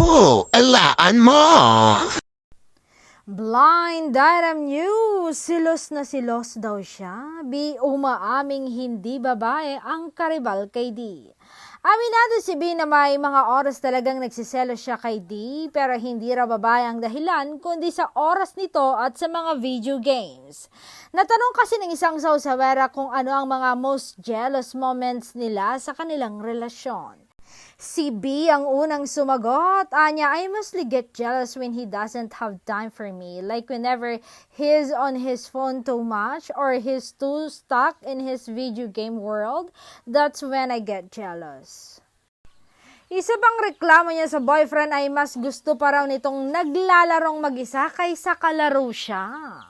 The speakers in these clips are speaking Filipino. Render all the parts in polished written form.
Naku, alaan mo! Blind item news! Silos na silos daw siya. Umaaming hindi babae ang karibal kay D. Aminado si B na may mga oras talagang nagsiselos siya kay D, pero hindi raw babae ang dahilan kundi sa oras nito at sa mga video games. Natanong kasi ng isang sawsawera kung ano ang mga most jealous moments nila sa kanilang relasyon. Si B ang unang sumagot. Anya, I mostly get jealous when he doesn't have time for me. Like whenever he's on his phone too much or he's too stuck in his video game world, that's when I get jealous. Isa pang reklamo niya sa boyfriend ay mas gusto pa raw nitong naglalarong mag-isa kaysa kalaro siya.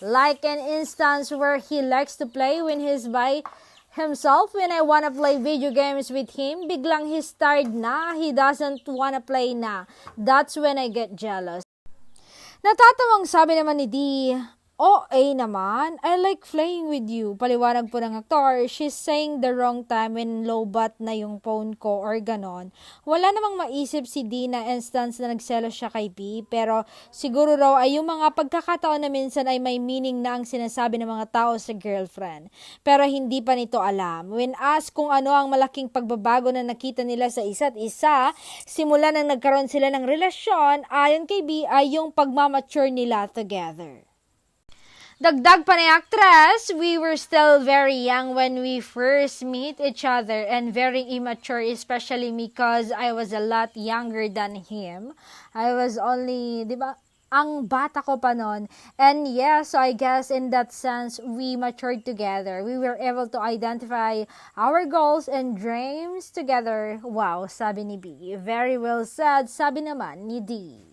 Like an instance where he likes to play when he's by himself. When I wanna play video games with him, biglang he's tired na, he doesn't wanna play na. That's when I get jealous. Natatawang sabi naman ni D, naman, I like playing with you. Paliwanag po ng aktor, she's saying the wrong time when low-bat na yung phone ko or ganon. Wala namang maisip si D na instance na nagselos siya kay B, pero siguro raw ay yung mga pagkakataon na minsan ay may meaning na ang sinasabi ng mga tao sa girlfriend. Pero hindi pa nito alam. When asked kung ano ang malaking pagbabago na nakita nila sa isa't isa, simula nang nagkaroon sila ng relasyon, ayon kay B ay yung pagmamature nila together. Dagdag pa ni actress, we were still very young when we first meet each other and very immature, especially me because I was a lot younger than him. I was only, di ba, ang bata ko pa noon. And yes, so I guess in that sense, we matured together. We were able to identify our goals and dreams together. Wow, sabi ni B. Very well said, sabi naman ni D.